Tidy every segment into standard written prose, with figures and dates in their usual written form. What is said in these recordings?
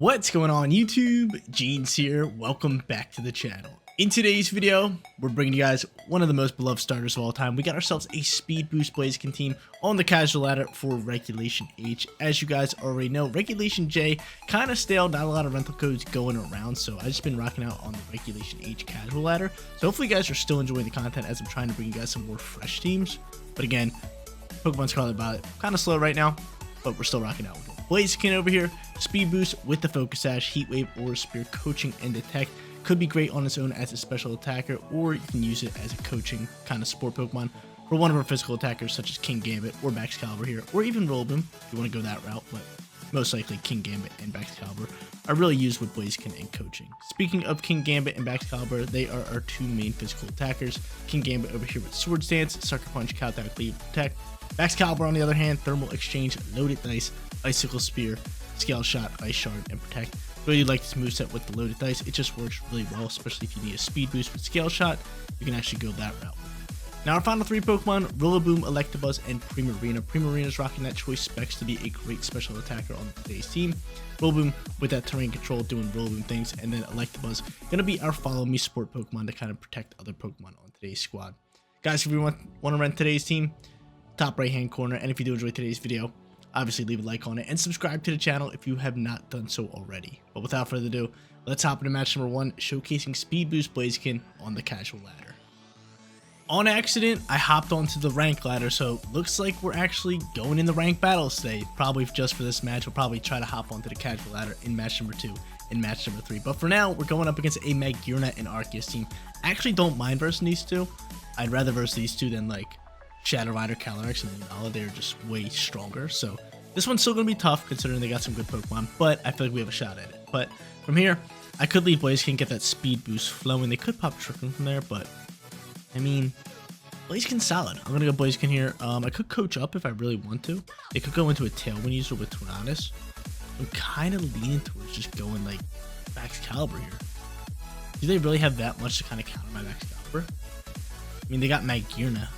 What's going on YouTube? Jeans here. Welcome back to the channel. In today's video, we're bringing you guys one of the most beloved starters of all time. We got ourselves a Speed Boost Blaziken team on the casual ladder for Regulation H. As you guys already know, Regulation J kind of stale, not a lot of rental codes going around, so I've just been rocking out on the Regulation H casual ladder. So hopefully you guys are still enjoying the content as I'm trying to bring you guys some more fresh teams. But again, Pokemon Scarlet Violet kind of slow right now, but we're still rocking out with it. Blaziken over here, Speed Boost with the Focus Sash, Heat Wave, Aura Spear, Coaching, and Detect. Could be great on its own as a special attacker, or you can use it as a coaching kind of support Pokemon for one of our physical attackers such as King Gambit or Excalibur here, or even Rillaboom if you want to go that route, but most likely King Gambit and Excalibur are really used with Blaziken and coaching. Speaking of King Gambit and Excalibur, they are our two main physical attackers. King Gambit over here with Sword Stance, Sucker Punch, Countdown, Cleave, Protect. Excalibur on the other hand, Thermal Exchange, Loaded Dice, Icicle Spear, Scale Shot, Ice Shard, and Protect. Really like this moveset with the Loaded Dice. It just works really well, especially if you need a speed boost with Scale Shot. You can actually go that route. Now our final three Pokemon, Rillaboom, Electabuzz, and Primarina. Primarina is rocking that choice specs to be a great special attacker on today's team. Rillaboom with that terrain control doing Rillaboom things, and then Electabuzz gonna be our follow me support Pokemon to kind of protect other Pokemon on today's squad. Guys, if you want to rent today's team, top right hand corner, and if you do enjoy today's video, obviously leave a like on it and subscribe to the channel if you have not done so already. But without further ado, let's hop into match number 1, showcasing Speed Boost Blaziken on the casual ladder. On accident, I hopped onto the rank ladder, so looks like we're actually going in the rank battles today. Probably just for this match, we'll probably try to hop onto the casual ladder in match number 2 and match number 3. But for now, we're going up against a Magearna and Arceus team. I actually don't mind versus these two. I'd rather versus these two than like Shadow Rider, Calyrex, and Weavile. They're just way stronger, so this one's still going to be tough considering they got some good Pokemon, but I feel like we have a shot at it. But from here, I could leave Blaziken, get that speed boost flowing. They could pop Trickling from there, but I mean, Blaziken's solid. I'm going to go Blaziken here. I could coach up if I really want to. They could go into a Tailwind user with Tornadus. I'm kind of leaning towards just going like Excalibur here. Do they really have that much to kind of counter my Excalibur? I mean, they got Magearna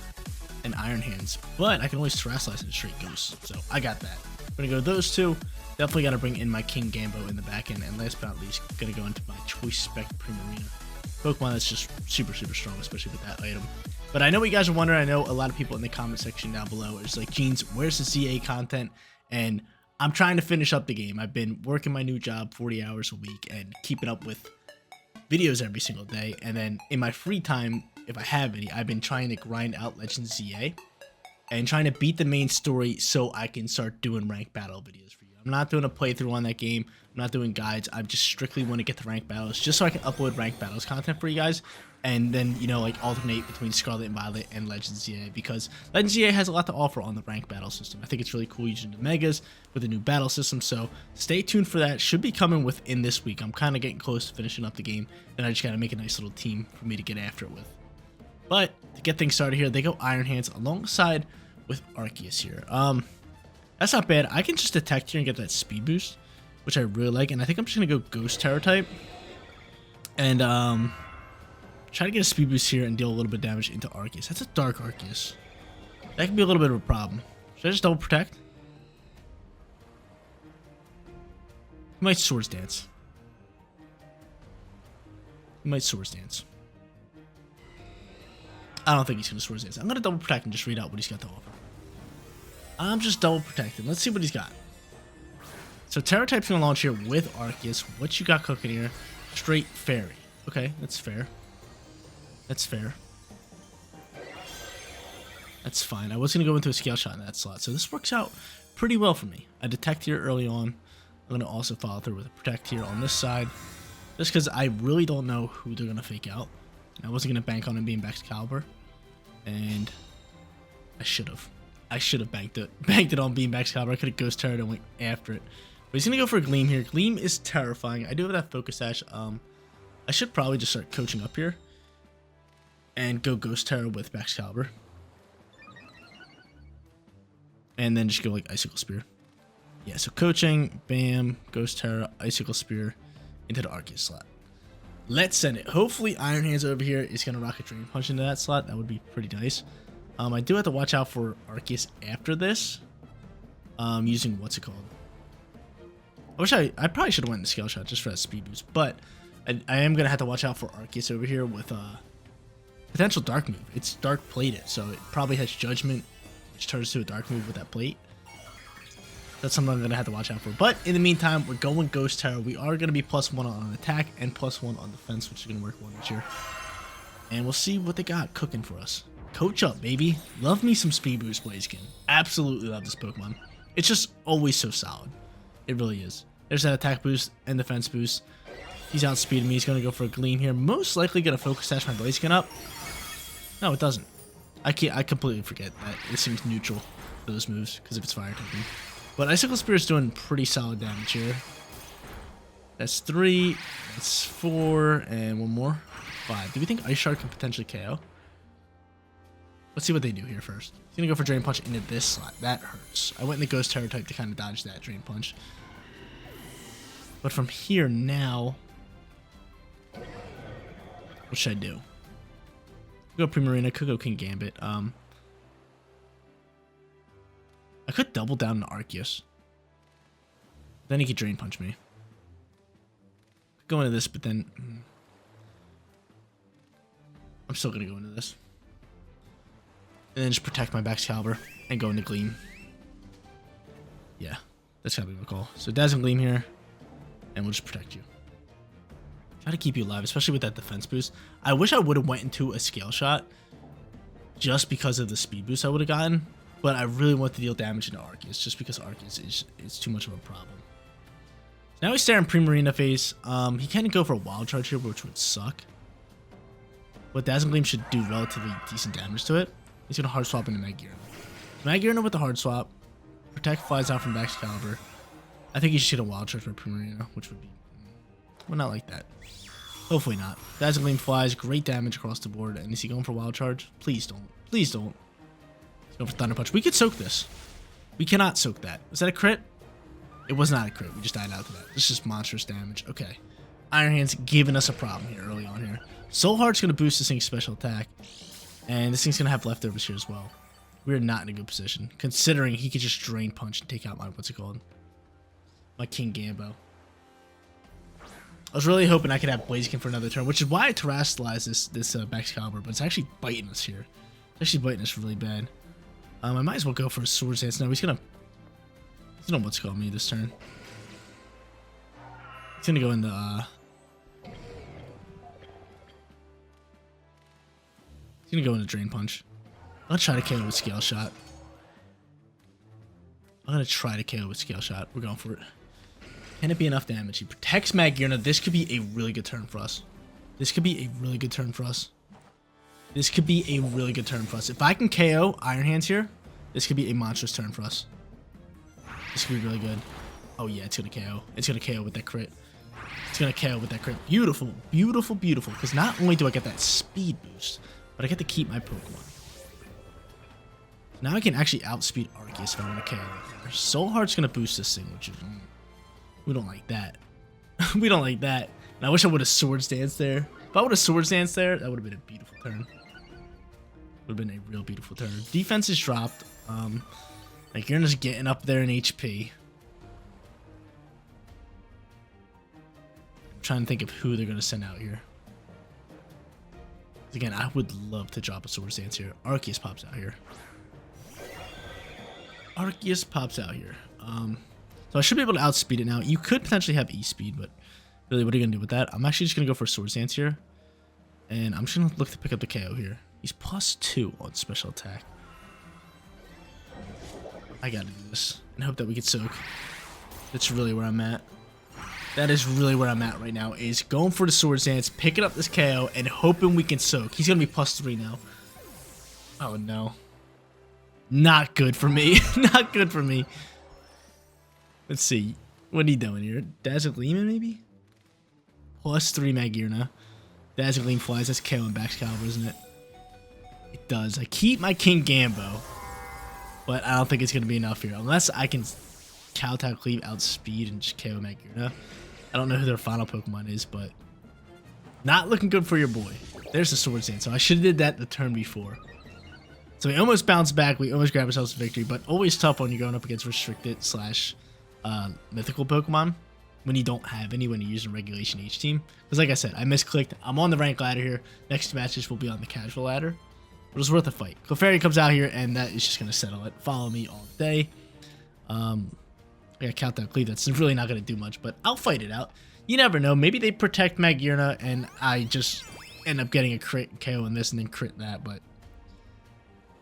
and Iron Hands, but I can always Terrasilize into straight Ghost, so I got that. I'm gonna go those two. Definitely gotta bring in my King Gambo in the back end, and last but not least, gonna go into my Choice Spec Primarina. Pokemon that's just super strong, especially with that item. But I know what you guys are wondering. I know a lot of people in the comment section down below is like, Jeans, where's the ZA content? And I'm trying to finish up the game. I've been working my new job 40 hours a week and keeping up with videos every single day, and then in my free time, if I have any, I've been trying to grind out Legends ZA and trying to beat the main story so I can start doing rank battle videos for you. I'm not doing a playthrough on that game. I'm not doing guides. I just strictly want to get the rank battles just so I can upload rank battles content for you guys, and then, you know, like alternate between Scarlet and Violet and Legends ZA, because Legends ZA has a lot to offer on the rank battle system. I think it's really cool using the Megas with the new battle system, so stay tuned for that. Should be coming within this week. I'm kind of getting close to finishing up the game, and I just got to make a nice little team for me to get after it with. But to get things started here, they go Iron Hands alongside with Arceus here. That's not bad. I can just Detect here and get that speed boost, which I really like, and I think I'm just going to go Ghost Terror type and try to get a speed boost here and deal a little bit of damage into Arceus. That's a Dark Arceus. That could be a little bit of a problem. Should I just double protect? He might Swords Dance. He might Swords Dance. I don't think he's going to Swords Dance. I'm going to double protect and just read out what he's got to offer. I'm just double protecting. Let's see what he's got. So Terror type's going to launch here with Arceus. What you got cooking here? Straight Fairy. Okay, that's fair. That's fair. That's fine. I was going to go into a Scale Shot in that slot, so this works out pretty well for me. I Detect here early on. I'm going to also follow through with a Protect here on this side, just because I really don't know who they're going to fake out. I wasn't going to bank on him being Excalibur, and I should have. I should have banked it on being Excalibur. I could have Ghost Terror and went after it. But he's going to go for a Gleam here. Gleam is terrifying. I do have that Focus Sash. I should probably just start coaching up here and go Ghost Terror with Excalibur. And then just go like Icicle Spear. Yeah, so coaching, bam, Ghost Terror, Icicle Spear into the Arceus slot. Let's send it. Hopefully Iron Hands over here is going to rock a Drain Punch into that slot. That would be pretty nice. I do have to watch out for Arceus after this. Using what's it called? I probably should have went in the Scale Shot just for that speed boost, but I am going to have to watch out for Arceus over here with potential Dark move. It's Dark plated, so it probably has Judgment, which turns to a Dark move with that plate. That's something I'm going to have to watch out for. But in the meantime, we're going Ghost Terror. We are going to be +1 on attack and +1 on defense, which is going to work wonders here. And we'll see what they got cooking for us. Coach up, baby. Love me some Speed Boost Blaziken. Absolutely love this Pokemon. It's just always so solid. It really is. There's that attack boost and defense boost. He's outspeeding me. He's going to go for a Gleam here. Most likely going to Focus Sash my Blaziken up. No, it doesn't. I completely forget that it seems neutral for those moves because of its fire typing. But Icicle Spear's doing pretty solid damage here. That's 3, that's 4, and one more. 5. Do we think Ice Shard can potentially KO? Let's see what they do here first. He's going to go for Drain Punch into this slot. That hurts. I went in the Ghost Terror type to kind of dodge that Drain Punch. But from here now, what should I do? Could go Primarina, could go King Gambit. I could double down on Arceus. Then he could Drain Punch me. Could go into this, but then I'm still gonna go into this. And then just protect my Excalibur and go into Gleam. Yeah, that's gotta be my call. So Dazzling Gleam here, and we'll just protect you. Try to keep you alive, especially with that defense boost. I wish I would have went into a Scale Shot just because of the speed boost I would have gotten. But I really want to deal damage into Arceus, just because Arceus is too much of a problem. So now he's staring Primarina face. He can go for a Wild Charge here, which would suck. But Dazzling Gleam should do relatively decent damage to it. He's going to Hard Swap into Magirna. Magirna with the Hard Swap. Protect flies out from Excalibur. I think he should hit a Wild Charge for Primarina, which would be... well, not like that. Hopefully not. Dazzling Gleam flies. Great damage across the board. And is he going for Wild Charge? Please don't. Please don't. Go for Thunder Punch. We could soak this. We cannot soak that. Was that a crit? It was not a crit. We just died out to that. This is just monstrous damage. Okay. Iron Hand's giving us a problem here early on here. Soul Heart's going to boost this thing's special attack. And this thing's going to have leftovers here as well. We're not in a good position, considering he could just Drain Punch and take out my, what's it called? My King Gambo. I was really hoping I could have Blaziken for another turn, which is why I terrestrialized this Excalibur, but it's actually biting us here. It's actually biting us really bad. I might as well go for a Swords Dance now. He's gonna what's called me this turn. He's gonna go in the he's gonna go into Drain Punch. I'll try to KO with Scale Shot. I'm gonna try to KO with Scale Shot. We're going for it. Can it be enough damage? He protects Magirna. This could be a really good turn for us. This could be a really good turn for us. This could be a really good turn for us. If I can KO Iron Hands here, this could be a monstrous turn for us. This could be really good. Oh yeah, it's going to KO. It's going to KO with that crit. It's going to KO with that crit. Beautiful, beautiful, beautiful. Because not only do I get that speed boost, but I get to keep my Pokemon. Now I can actually outspeed Arceus if I want to KO it. Soul Heart's going to boost this thing, which is... we don't like that. We don't like that. And I wish I would have Swords Dance there. If I would have Swords Dance there, that would have been a beautiful turn. Would have been a real beautiful turn. Defense is dropped. Like you're just getting up there in HP. I'm trying to think of who they're gonna send out here. Again, I would love to drop a Swords Dance here. Arceus pops out here. Arceus pops out here. So I should be able to outspeed it now. You could potentially have E-Speed, but really, what are you gonna do with that? I'm actually just gonna go for a Swords Dance here. And I'm just gonna look to pick up the KO here. He's +2 on special attack. I gotta do this and hope that we can soak. That's really where I'm at. That is really where I'm at right now, is going for the Swords Dance, picking up this KO, and hoping we can soak. He's gonna be +3 now. Oh no. Not good for me. Not good for me. Let's see. What are you doing here? Dazzle Gleam maybe? +3 Magirna. Dazzle Gleam flies. That's KO and Excalibur, isn't it? It does. I keep my King Gambo. But I don't think it's going to be enough here. Unless I can Kowtow Cleave outspeed and just KO Magirna. I don't know who their final Pokemon is, but not looking good for your boy. There's the Swords Dance. So I should have did that the turn before. So we almost bounced back. We almost grabbed ourselves a victory, but always tough when you're going up against restricted / mythical Pokemon when you don't have any, when you're using Regulation H team. Because like I said, I misclicked. I'm on the rank ladder here. Next matches will be on the casual ladder. But it was worth a fight. Clefairy comes out here, and that is just going to settle it. Follow me all day. I gotta count that cleave. That's really not going to do much, but I'll fight it out. You never know. Maybe they protect Magearna, and I just end up getting a crit KO in this and then crit that, but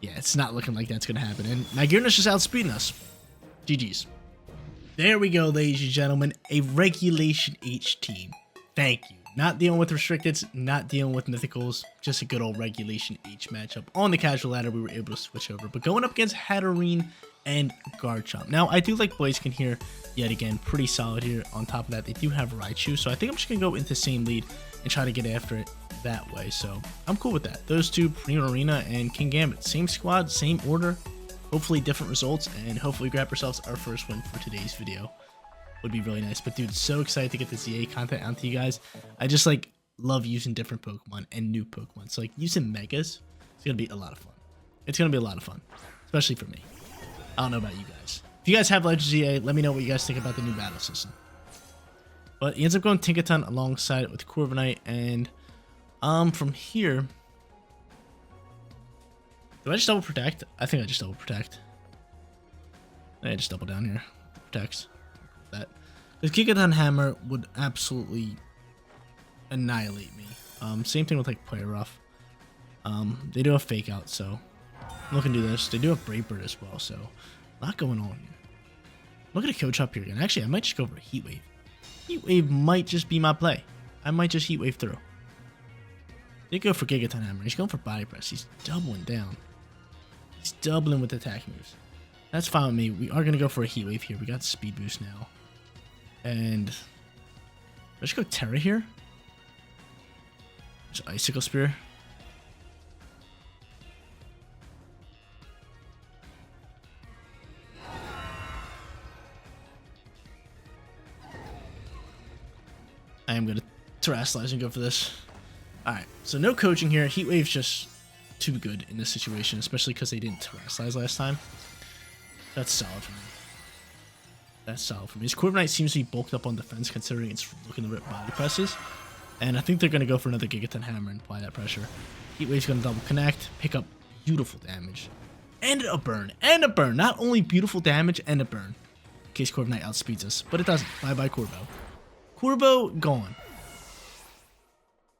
yeah, it's not looking like that's going to happen. And Magearna's just outspeeding us. GG's. There we go, ladies and gentlemen. A Regulation H team. Thank you. Not dealing with restricteds, not dealing with mythicals, just a good old Regulation H matchup. On the casual ladder, we were able to switch over, but going up against Hatterene and Garchomp. Now, I do like Blaziken here, yet again, pretty solid here. On top of that, they do have Raichu, so I think I'm just going to go into same lead and try to get after it that way. So I'm cool with that. Those two, Primarina and King Gambit, same squad, same order, hopefully different results, and hopefully grab ourselves our first win for today's video. Would be really nice. But dude, so excited to get the ZA content out to you guys. I just like love using different Pokemon and new Pokemon. So like using Megas, it's gonna be a lot of fun. It's gonna be a lot of fun, especially for me. I don't know about you guys. If you guys have Legend ZA, let me know what you guys think about the new battle system. But he ends up going Tinkaton alongside it with Corviknight, and from here, do I just double protect? I think I just double protect. I just double down here. Protects. That. The Gigaton Hammer would absolutely annihilate me. Same thing with like Play Rough. They do have Fake Out, so I'm looking to do this. They do have Brave Bird as well, so a lot going on here. Look at a coach up here again. Actually, I might just go for a Heat Wave. Heat Wave might just be my play. I might just Heat Wave through. They go for Gigaton Hammer. He's going for Body Press. He's doubling down. He's doubling with attack moves. That's fine with me. We are going to go for a Heat Wave here. We got Speed Boost now. And let's go Terra here. Just Icicle Spear. I am going to Terrasilize and go for this. Alright, so no coaching here. Heat Wave's just too good in this situation, especially because they didn't Terrasilize last time. That's solid for me. That's solid for me. His Corviknight seems to be bulked up on defense, considering it's looking to rip Body Presses. And I think they're going to go for another Gigaton Hammer and apply that pressure. Heat Wave's going to double connect, pick up beautiful damage. And a burn. And a burn. Not only beautiful damage, and a burn. In case Corviknight outspeeds us. But it doesn't. Bye-bye, Corvo. Corvo, gone.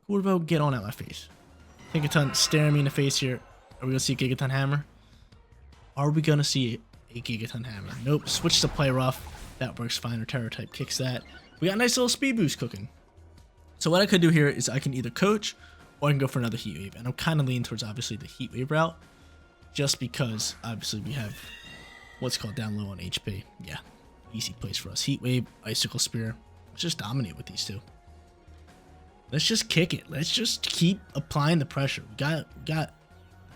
Corvo, get on out my face. Tinkaton staring me in the face here. Are we going to see a Gigaton Hammer? Are we going to see a Gigaton Hammer? Nope. Switch to Play Rough. That works fine. Or Terror type kicks that. We got a nice little speed boost cooking. So what I could do here is I can either coach or I can go for another Heat Wave. And I'm kind of leaning towards obviously the Heat Wave route. Just because obviously we have what's called down low on HP. Yeah. Easy place for us. Heat Wave, Icicle Spear. Let's just dominate with these two. Let's just kick it. Let's just keep applying the pressure. We got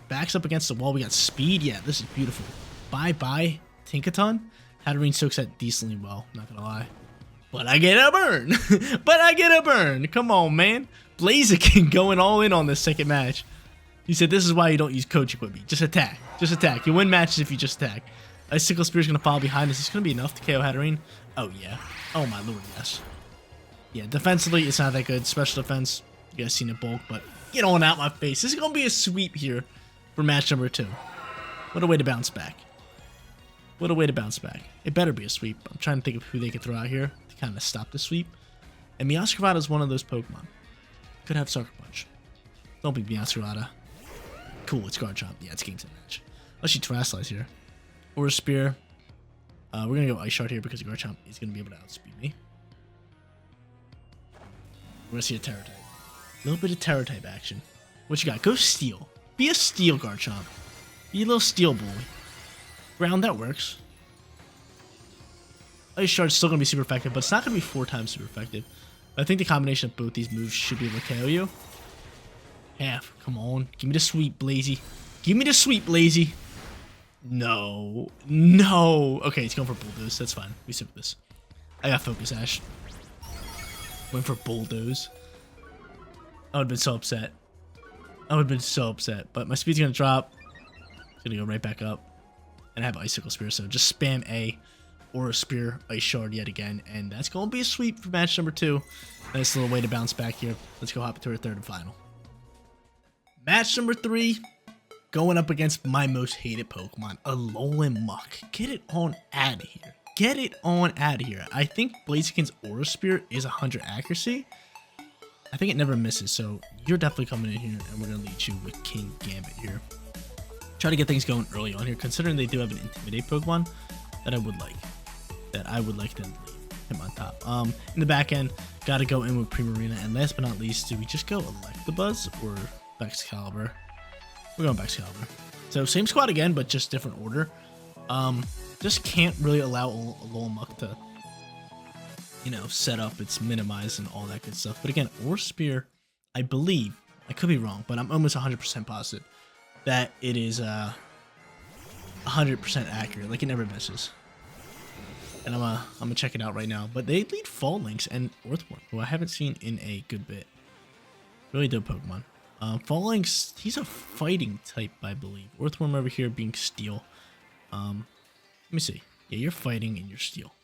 backs up against the wall. We got speed. Yeah, this is beautiful. Bye-bye, Tinkaton. Hatterene soaks that decently well, not gonna lie. But I get a burn. But I get a burn. Come on, man. Blaziken going all in on this second match. He said this is why you don't use coaching with me. Just attack. Just attack. You win matches if you just attack. Icicle Spear is going to follow behind us. It's going to be enough to KO Hatterene. Oh, yeah. Oh, my lord, yes. Yeah, defensively, it's not that good. Special defense, you guys seen it bulk, but get on out my face. This is going to be a sweep here for match number 2. What a way to bounce back. What a way to bounce back. It better be a sweep. I'm trying to think of who they could throw out here to kind of stop the sweep. And Meowscarada is one of those Pokemon. Could have Sucker Punch. Don't be Meowscarada. Cool, it's Garchomp. Yeah, it's game to match. Unless you Terrasilize here. Or a Spear. We're going to go Ice Shard here because Garchomp is going to be able to outspeed me. We're going to see a Terror type. A little bit of Terror type action. What you got? Go Steel. Be a Steel Garchomp. Be a little Steel boy. Ground, that works. Ice Shard's still going to be super effective, but it's not going to be 4 times super effective. I think the combination of both these moves should be able to KO you. Half. Come on. Give me the sweep, Blazy. Give me the sweep, Blazy. No. No. Okay, he's going for Bulldoze. That's fine. We sit with this. I got Focus Ash. Went for Bulldoze. I would have been so upset. I would have been so upset. But my speed's going to drop. It's going to go right back up. And I have Icicle Spear, so just spam A. Aura Spear, Ice Shard yet again, and that's going to be a sweep for match number 2. Nice little way to bounce back here. Let's go hop into our third and final. Match number 3, going up against my most hated Pokemon, Alolan Muck. Get it on out of here. Get it on out of here. I think Blaziken's Aura Spear is 100 accuracy. I think it never misses, so you're definitely coming in here, and we're going to lead you with King Gambit here. Try to get things going early on here, considering they do have an Intimidate Pokemon that I would like. Them to leave him on top. In the back end, got to go in with Primarina, and last but not least, do we just go Electabuzz or Excalibur? We're going Excalibur. So same squad again, but just different order. Just can't really allow Alolan Muck to, you know, set up its minimize and all that good stuff. But again, Aura Spear, I believe, I could be wrong, but I'm almost 100% positive that it is 100% accurate. Like, it never misses. And I'm gonna check it out right now. But they lead Fall Lynx and Earthworm, who I haven't seen in a good bit. Really dope Pokemon. Fall Lynx, he's a fighting type, I believe. Earthworm over here being Steel. Let me see. Yeah, you're fighting and you're Steel.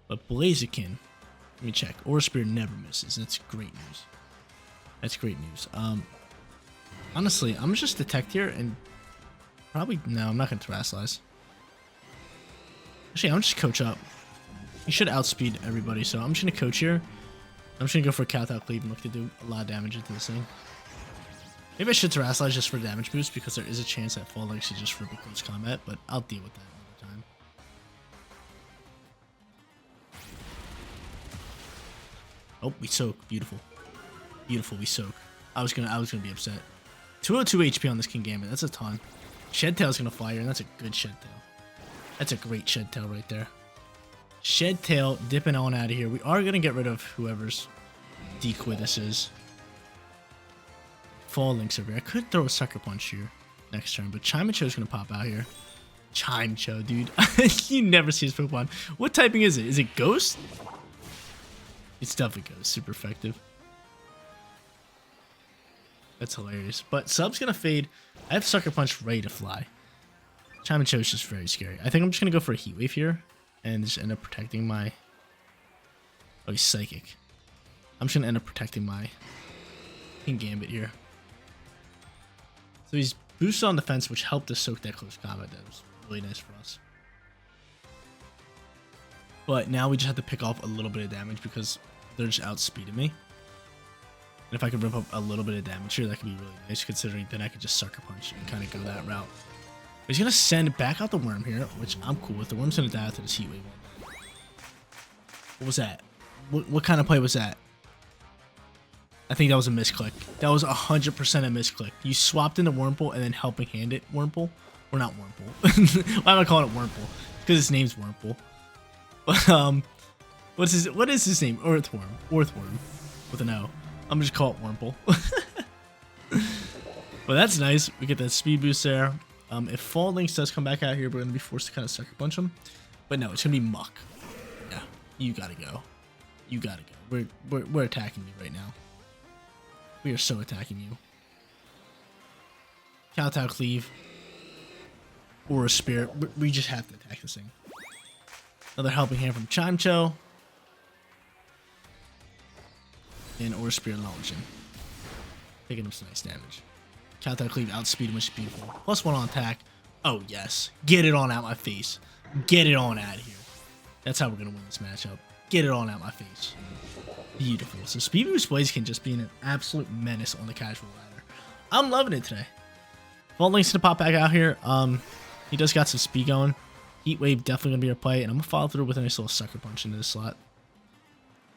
But Blaziken, let me check. Aura Spear never misses. That's great news. That's great news. Honestly, I'm just Detect here and probably, no, I'm not going to Terrasilize. Actually, I'm just Coach up. You should outspeed everybody, so I'm just going to Coach here. I'm just going to go for a Kowtow Cleave and look to do a lot of damage into this thing. Maybe I should Terrasilize just for damage boost because there is a chance that Fall Lynx is just for close combat, but I'll deal with that another time. Oh, we soak. Beautiful. Beautiful, we soak. I was gonna be upset. 202 HP on this King Gambit. That's a ton. Shed Tail's gonna fire, and that's a good Shed Tail. That's a great Shed Tail right there. Shed Tail dipping on out of here. We are gonna get rid of whoever's decoy this is. Fall Lynx over here. I could throw a Sucker Punch here next turn, but Chimecho's gonna pop out here. Chimecho, dude. You never see his Pokemon. What typing is it? Is it Ghost? It's definitely Ghost. Super effective. That's hilarious. But Sub's gonna fade. I have Sucker Punch ready to fly. Chimecho is just very scary. I think I'm just gonna go for a Heat Wave here and just end up protecting my. Oh, he's Psychic. I'm just gonna end up protecting my King Gambit here. So he's boosted on defense, which helped us soak that close combat. That was really nice for us. But now we just have to pick off a little bit of damage because they're just outspeeding me. And if I could rip up a little bit of damage here, that could be really nice, considering then I could just Sucker Punch and kind of go that route. But he's going to send back out the Worm here, which I'm cool with. The Worm's going to die after this Heat Wave. What was that? What kind of play was that? I think that was a misclick. That was 100% a misclick. You swapped into Wurmple and then Helping Hand it Wurmple. Or not Wurmple. Why am I calling it Wurmple? Because his name's Wurmple. But, what is his name? Earthworm. Earthworm. With an O. I'm just call it Wurmple. But that's nice. We get that speed boost there. If Fall Lynx does come back out here, we're going to be forced to kind of Sucker Punch him. But no, it's going to be Muck. Yeah, you got to go. You got to go. We're attacking you right now. We are so attacking you. Kowtow Cleave. Or a Spirit. We just have to attack this thing. Another Helping Hand from Chimecho. And Aura Spear launching. Taking him some nice damage. Kowtow Cleave outspeed him, which is beautiful. +1 on attack. Oh, yes. Get it on out my face. Get it on out of here. That's how we're going to win this matchup. Get it on out my face. Beautiful. So Speed Boost Blaziken just being an absolute menace on the casual ladder. I'm loving it today. Fall Lynx to pop back out here. He just got some speed going. Heat Wave definitely going to be our play. And I'm going to follow through with a nice little Sucker Punch into this slot.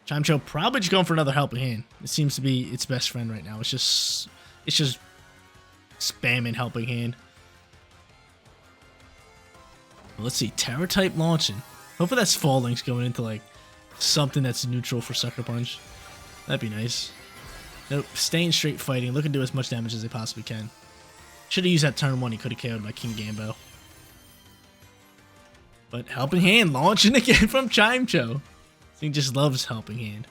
Chimecho probably just going for another Helping Hand. It seems to be its best friend right now. It's just spamming Helping Hand. Well, let's see. Terror type launching. Hopefully that's Fall Lynx going into like something that's neutral for Sucker Punch. That'd be nice. Nope. Staying straight fighting. Looking to do as much damage as they possibly can. Should have used that turn 1. He could have KO'd my King Gambo. But Helping Hand launching again from Chimecho. He just loves Helping Hand.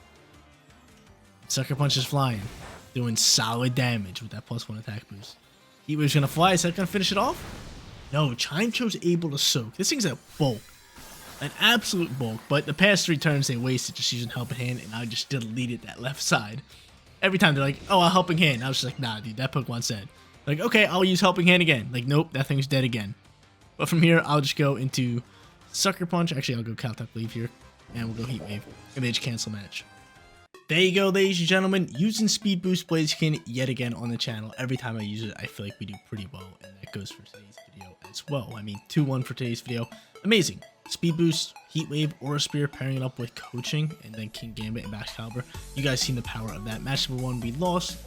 Sucker Punch is flying. Doing solid damage with that +1 attack boost. Heat Wave's gonna fly. Is that gonna finish it off? No, Chimecho's able to soak. This thing's at bulk. an absolute bulk, but the past 3 turns they wasted just using Helping Hand, and I just deleted that left side. Every time they're like, oh, I'll Helping Hand. I was just like, nah, dude, that Pokemon's dead. Like, okay, I'll use Helping Hand again. Like, nope, that thing's dead again. But from here, I'll just go into Sucker Punch. Actually, I'll go Caltech Leave here, and we'll go Heat Wave, and they just cancel match. There you go, ladies and gentlemen, using Speed Boost Blaziken yet again on the channel. Every time I use it, I feel like we do pretty well, and that goes for today's video as well. I mean, 2-1 for today's video. Amazing. Speed Boost, Heat Wave, Aura Spear, pairing it up with Coaching, and then King Gambit and Max Caliber. You guys seen the power of that. Match number 1, we lost.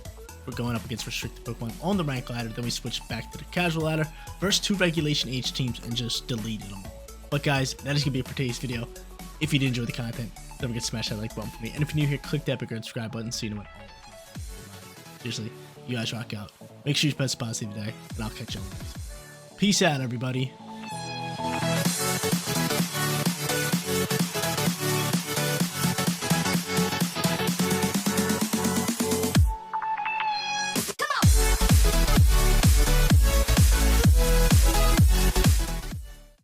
We're going up against restricted Pokemon on the rank ladder. Then we switched back to the casual ladder versus 2 regulation age teams and just deleted them all. But guys, that is going to be it for today's video. If you did enjoy the content, don't forget to smash that like button for me. And if you're new here, click that big red subscribe button so you know when all the content. Seriously, you guys rock out. Make sure you spend positive today, and I'll catch you on the next. Peace out, everybody.